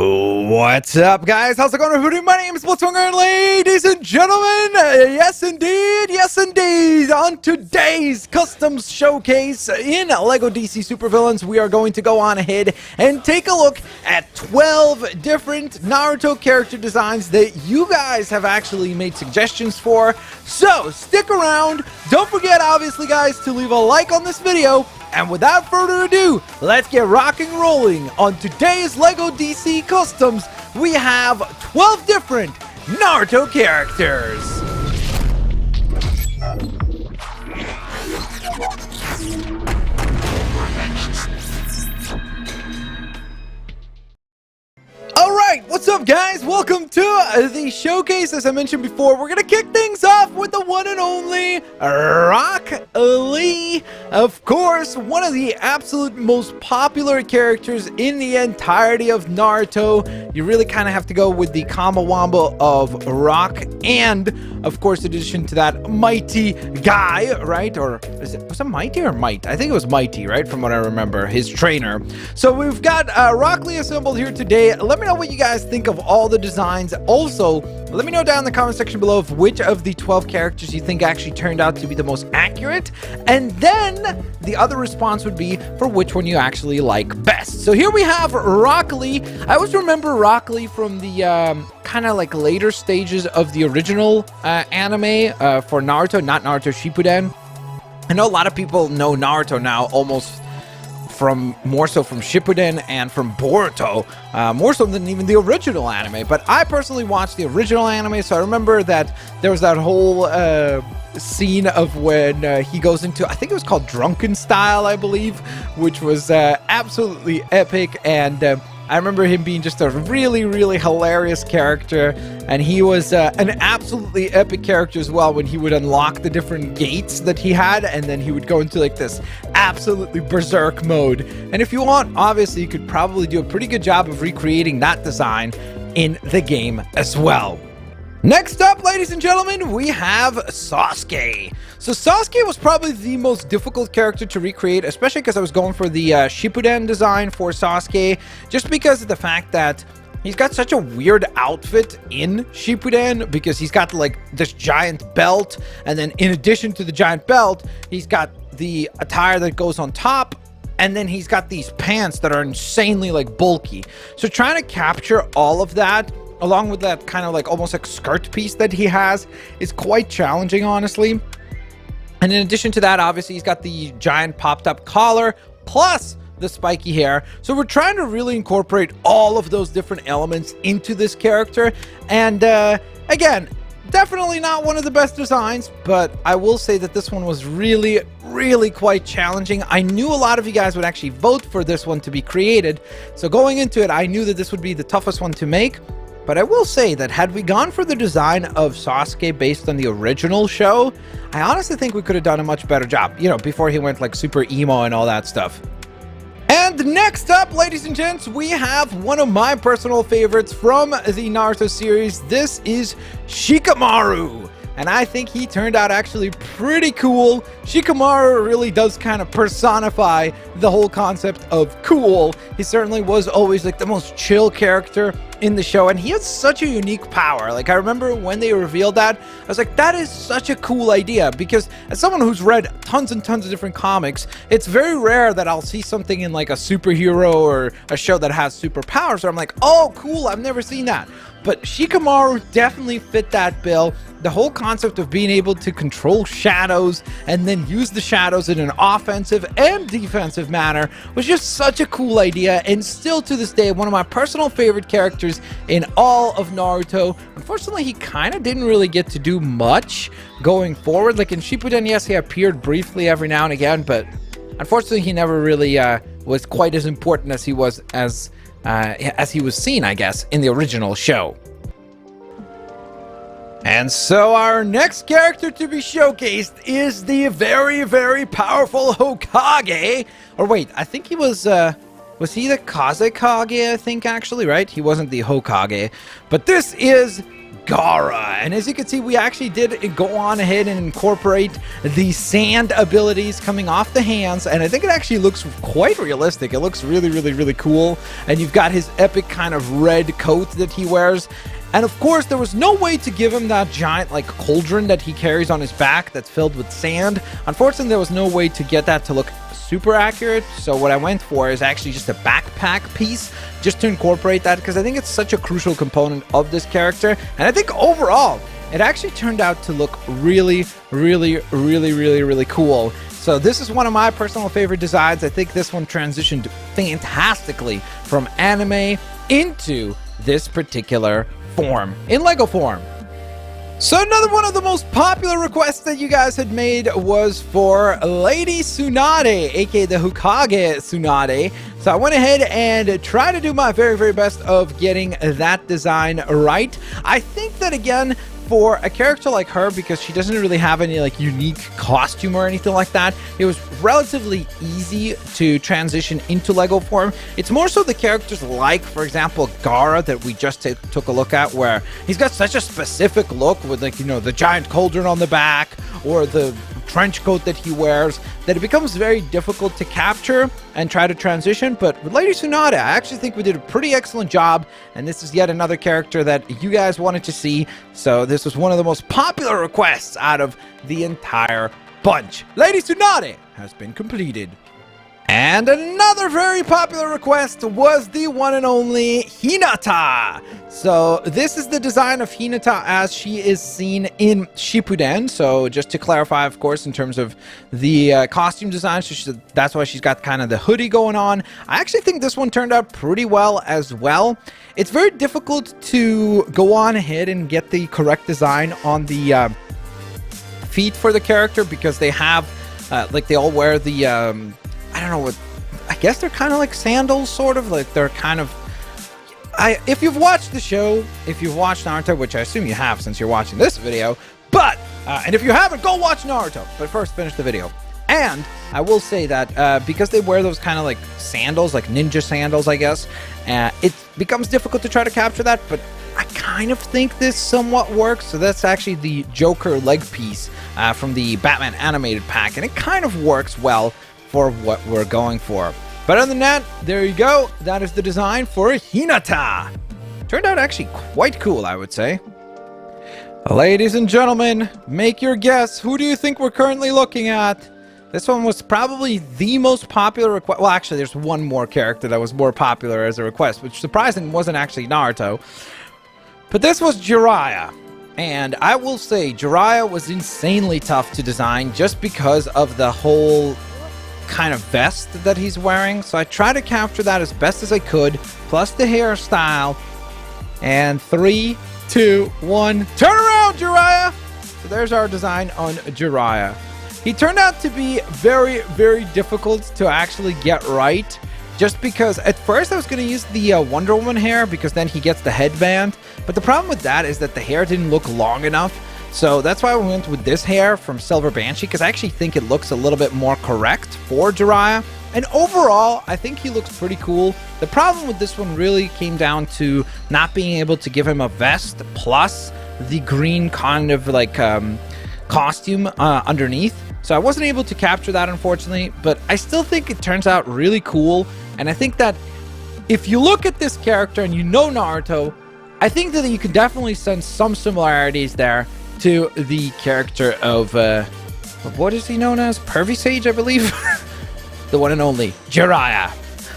What's up, guys? How's it going, everybody? My name is Blitzwinger, and ladies and gentlemen, yes indeed, on today's customs showcase in LEGO DC Supervillains, we are going to go on ahead and take a look at 12 different Naruto character designs that you guys have actually made suggestions for. So, stick around. Don't forget, obviously, guys, to leave a like on this video. And without further ado, let's get rocking and rolling. On today's LEGO DC Customs, we have 12 different Naruto characters. Alright, what's up, guys? Welcome to the showcase. As I mentioned before, we're gonna kick things off with the one and only Rockley. Of course, one of the absolute most popular characters in the entirety of Naruto. You really kind of have to go with the combo wombo of Rock and, of course, in addition to that, Mighty Guy, right? Or was it Mighty or Might? I think it was Mighty, right? From what I remember, his trainer. So we've got Rockley assembled here today. Let me know what you guys think of all the designs. Also, let me know down in the comment section below of which of the 12 characters you think actually turned out to be the most accurate, and then the other response would be for which one you actually like best. So here we have Rockley. I always remember Rockley from the kind of like later stages of the original anime for Naruto, not Naruto Shippuden. I know a lot of people know Naruto now almost more so from Shippuden and from Boruto, more so than even the original anime. But I personally watched the original anime, so I remember that there was that whole scene of when he goes into, I think it was called Drunken Style, I believe, which was absolutely epic. And I remember him being just a really, really hilarious character, and he was an absolutely epic character as well when he would unlock the different gates that he had, and then he would go into like this absolutely berserk mode. And if you want, obviously, you could probably do a pretty good job of recreating that design in the game as well. Next up, ladies and gentlemen, we have Sasuke. So Sasuke was probably the most difficult character to recreate, especially because I was going for the Shippuden design for Sasuke, just because of the fact that he's got such a weird outfit in Shippuden, because he's got like this giant belt, and then in addition to the giant belt, he's got the attire that goes on top, and then he's got these pants that are insanely like bulky. So trying to capture all of that along with that kind of like almost like skirt piece that he has is quite challenging, honestly. And in addition to that, obviously he's got the giant popped up collar plus the spiky hair. So we're trying to really incorporate all of those different elements into this character. And again, definitely not one of the best designs, but I will say that this one was really, really quite challenging. I knew a lot of you guys would actually vote for this one to be created. So going into it, I knew that this would be the toughest one to make. But I will say that had we gone for the design of Sasuke based on the original show, I honestly think we could have done a much better job, you know, before he went like super emo and all that stuff. And next up, ladies and gents, we have one of my personal favorites from the Naruto series. This is Shikamaru. And I think he turned out actually pretty cool. Shikamaru really does kind of personify the whole concept of cool. He certainly was always like the most chill character in the show, and he has such a unique power. Like, I remember when they revealed that, I was like, that is such a cool idea, because as someone who's read tons and tons of different comics, it's very rare that I'll see something in like a superhero or a show that has superpowers where I'm like, oh cool, I've never seen that. But Shikamaru definitely fit that bill. The whole concept of being able to control shadows and then use the shadows in an offensive and defensive manner was just such a cool idea, and still to this day one of my personal favorite characters in all of Naruto. Unfortunately, he kind of didn't really get to do much going forward. Like in Shippuden, yes, he appeared briefly every now and again, but unfortunately he never really was quite as important as he was seen, I guess, in the original show. And so our next character to be showcased is the very, very powerful Hokage. Or wait, I think he was he the Kazekage, I think, actually, right? He wasn't the Hokage. But this is Gaara. And as you can see, we actually did go on ahead and incorporate the sand abilities coming off the hands, and I think it actually looks quite realistic. It looks really, really, really cool. And you've got his epic kind of red coat that he wears. And of course, there was no way to give him that giant like cauldron that he carries on his back that's filled with sand. Unfortunately, there was no way to get that to look super accurate. So what I went for is actually just a backpack piece just to incorporate that, because I think it's such a crucial component of this character. And I think overall, it actually turned out to look really, really, really, really, really cool. So this is one of my personal favorite designs. I think this one transitioned fantastically from anime into this particular form, in Lego form. So another one of the most popular requests that you guys had made was for Lady Tsunade, aka the Hokage Tsunade. So I went ahead and tried to do my very, very best of getting that design right. I think that, again, for a character like her, because she doesn't really have any like unique costume or anything like that, it was relatively easy to transition into Lego form. It's more so the characters like, for example, Gaara that we just took a look at, where he's got such a specific look with, like, you know, the giant cauldron on the back or the trench coat that he wears, that it becomes very difficult to capture and try to transition. But with Lady Tsunade, I actually think we did a pretty excellent job, and this is yet another character that you guys wanted to see, so this was one of the most popular requests out of the entire bunch. Lady Tsunade has been completed. And another very popular request was the one and only Hinata. So this is the design of Hinata as she is seen in Shippuden. So just to clarify, of course, in terms of the costume design, so that's why she's got kind of the hoodie going on. I actually think this one turned out pretty well as well. It's very difficult to go on ahead and get the correct design on the feet for the character, because they have, like, they all wear the... I don't know what, I guess they're kind of like sandals, sort of like they're kind of, if you've watched the show, if you've watched Naruto, which I assume you have since you're watching this video, but, and if you haven't, go watch Naruto, but first finish the video. And I will say that because they wear those kind of like sandals, like ninja sandals, I guess, it becomes difficult to try to capture that, but I kind of think this somewhat works. So that's actually the Joker leg piece from the Batman animated pack, and it kind of works well for what we're going for. But other than that, there you go. That is the design for Hinata. Turned out actually quite cool, I would say. Ladies and gentlemen, make your guess. Who do you think we're currently looking at? This one was probably the most popular request. Well, actually, there's one more character that was more popular as a request, which surprisingly wasn't actually Naruto. But this was Jiraiya. And I will say, Jiraiya was insanely tough to design just because of the whole kind of vest that he's wearing. So I tried to capture that as best as I could, plus the hairstyle. And 3, 2, 1, turn around, Jiraiya! So there's our design on Jiraiya. He turned out to be very, very difficult to actually get right, just because at first I was going to use the Wonder Woman hair, because then he gets the headband. But the problem with that is that the hair didn't look long enough. So that's why we went with this hair from Silver Banshee, because I actually think it looks a little bit more correct for Jiraiya. And overall, I think he looks pretty cool. The problem with this one really came down to not being able to give him a vest plus the green kind of like costume underneath. So I wasn't able to capture that, unfortunately, but I still think it turns out really cool. And I think that if you look at this character and you know Naruto, I think that you can definitely sense some similarities there to the character of, what is he known as? Pervy Sage, I believe? The one and only Jiraiya.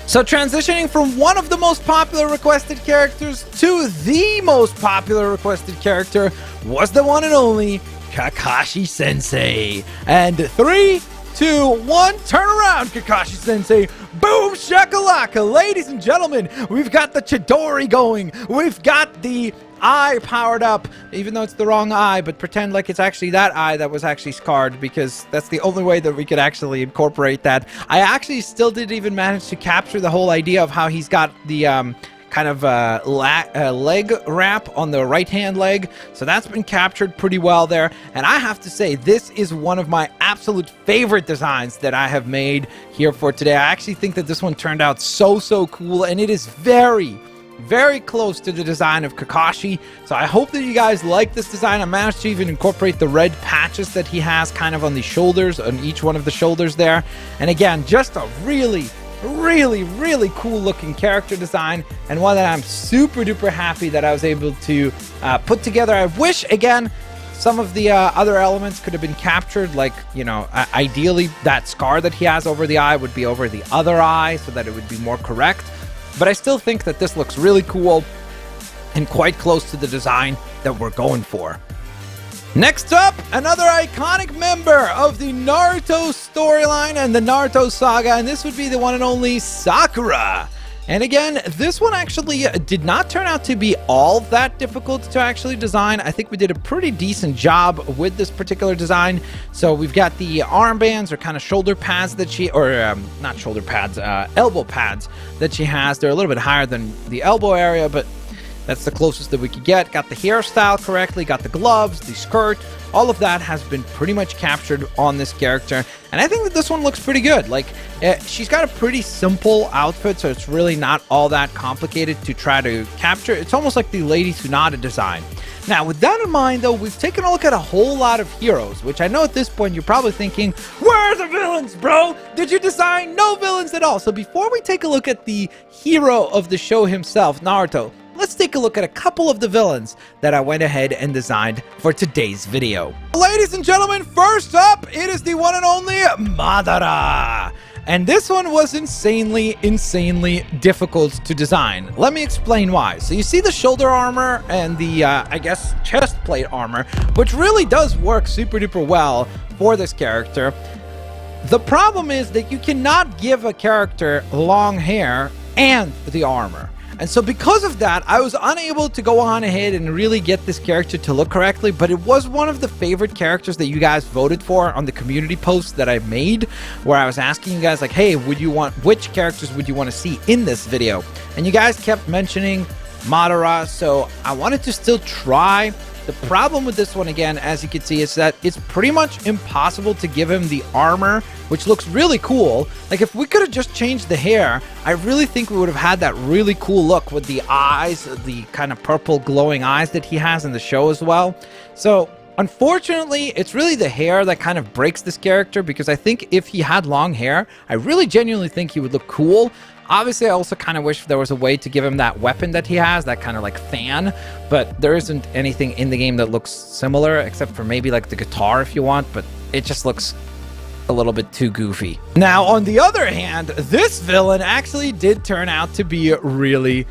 So transitioning from one of the most popular requested characters to the most popular requested character was the one and only Kakashi Sensei. And 3, 2, 1, turn around, Kakashi Sensei. Boom shakalaka. Ladies and gentlemen, we've got the Chidori going. We've got the eye powered up, even though it's the wrong eye, but pretend like it's actually that eye that was actually scarred, because that's the only way that we could actually incorporate that. I actually still didn't even manage to capture the whole idea of how he's got the kind of leg wrap on the right hand leg, so that's been captured pretty well there. And I have to say, this is one of my absolute favorite designs that I have made here for today. I actually think that this one turned out so cool, and it is very, very close to the design of Kakashi. So I hope that you guys like this design. I managed to even incorporate the red patches that he has kind of on the shoulders, on each one of the shoulders there. And again, just a really cool looking character design, and one that I'm super duper happy that I was able to put together. I wish, again, some of the other elements could have been captured, like, you know, ideally that scar that he has over the eye would be over the other eye so that it would be more correct. But I still think that this looks really cool and quite close to the design that we're going for. Next up, another iconic member of the Naruto storyline and the Naruto saga, and this would be the one and only Sakura. And again, this one actually did not turn out to be all that difficult to actually design. I think we did a pretty decent job with this particular design. So we've got the armbands or kind of shoulder pads that she, or not shoulder pads, elbow pads that she has. They're a little bit higher than the elbow area, but that's the closest that we could get. Got the hairstyle correctly, got the gloves, the skirt. All of that has been pretty much captured on this character. And I think that this one looks pretty good. Like, she's got a pretty simple outfit, so it's really not all that complicated to try to capture. It's almost like the Lady Tsunade design. Now, with that in mind, though, we've taken a look at a whole lot of heroes, which I know at this point you're probably thinking, where are the villains, bro? Did you design no villains at all? So before we take a look at the hero of the show himself, Naruto, let's take a look at a couple of the villains that I went ahead and designed for today's video. Ladies and gentlemen, first up, it is the one and only Madara. And this one was insanely difficult to design. Let me explain why. So you see the shoulder armor and the, I guess, chest plate armor, which really does work super duper well for this character. The problem is that you cannot give a character long hair and the armor. And so because of that, I was unable to go on ahead and really get this character to look correctly, but it was one of the favorite characters that you guys voted for on the community post that I made, where I was asking you guys, like, hey, which characters would you want to see in this video? And you guys kept mentioning Madara, so I wanted to still try. The problem with this one, again, as you can see, is that it's pretty much impossible to give him the armor, which looks really cool. Like, if we could have just changed the hair, I really think we would have had that really cool look with the eyes, the kind of purple glowing eyes that he has in the show as well. So, unfortunately, it's really the hair that kind of breaks this character, because I think if he had long hair, I really genuinely think he would look cool. Obviously, I also kind of wish there was a way to give him that weapon that he has, that kind of like fan, but there isn't anything in the game that looks similar, except for maybe like the guitar if you want, but it just looks a little bit too goofy. Now, on the other hand, this villain actually did turn out to be really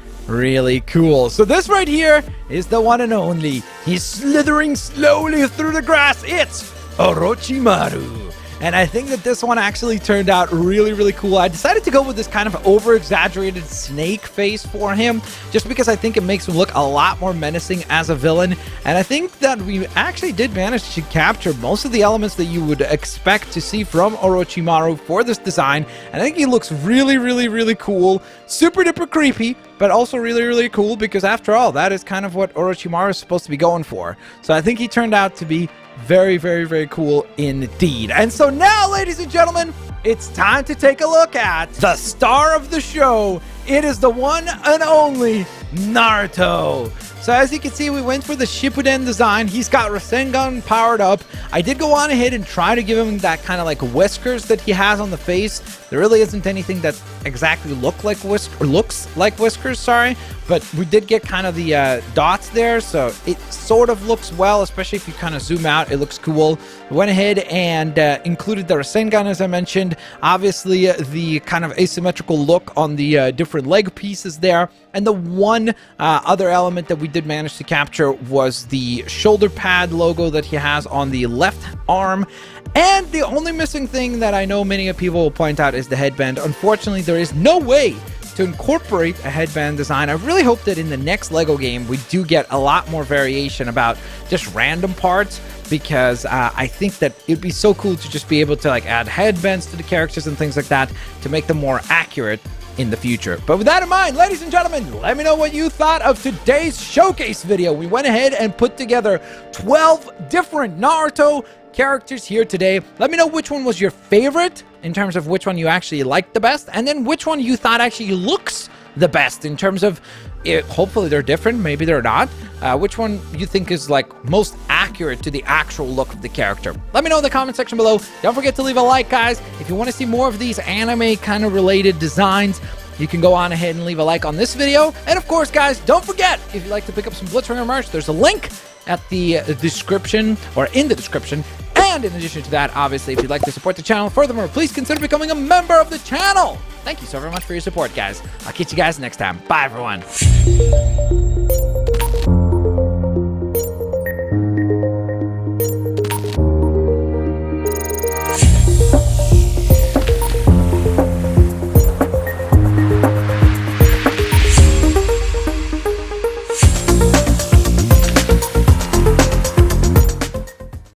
cool. So this right here is the one and only. He's slithering slowly through the grass. It's Orochimaru. And I think that this one actually turned out really cool. I decided to go with this kind of over-exaggerated snake face for him, just because I think it makes him look a lot more menacing as a villain. And I think that we actually did manage to capture most of the elements that you would expect to see from Orochimaru for this design. And I think he looks really cool, super duper creepy, but also really cool, because after all, that is kind of what Orochimaru is supposed to be going for. So I think he turned out to be very cool indeed. And so now, ladies and gentlemen, it's time to take a look at the star of the show. It is the one and only Naruto. So as you can see, we went for the Shippuden design. He's got Rasengan powered up. I did go on ahead and try to give him that kind of like whiskers that he has on the face. There really isn't anything that exactly looks like whiskers, sorry. But we did get kind of the dots there, so it sort of looks well, especially if you kind of zoom out. It looks cool. We went ahead and included the Rasengan, as I mentioned. Obviously, the kind of asymmetrical look on the different leg pieces there. And the one other element that we did manage to capture was the shoulder pad logo that he has on the left arm. And the only missing thing that I know many people will point out is the headband. Unfortunately, there is no way to incorporate a headband design. I really hope that in the next LEGO game we do get a lot more variation about just random parts, because I think that it'd be so cool to just be able to like add headbands to the characters and things like that to make them more accurate in the future. But with that in mind, ladies and gentlemen, let me know what you thought of today's showcase video. We went ahead and put together 12 different Naruto characters here today. Let me know which one was your favorite in terms of which one you actually liked the best, and then which one you thought actually looks the best in terms of it. Hopefully they're different, maybe they're not. Which one you think is like most accurate to the actual look of the character? Let me know in the comment section below. Don't forget to leave a like, guys. If you want to see more of these anime kind of related designs, you can go on ahead and leave a like on this video. And of course, guys, don't forget, if you'd like to pick up some Blitzwinger merch, there's a link at the description, or in the description. And in addition to that, obviously, if you'd like to support the channel furthermore, please consider becoming a member of the channel. Thank you so very much for your support, guys. I'll catch you guys next time. Bye, everyone.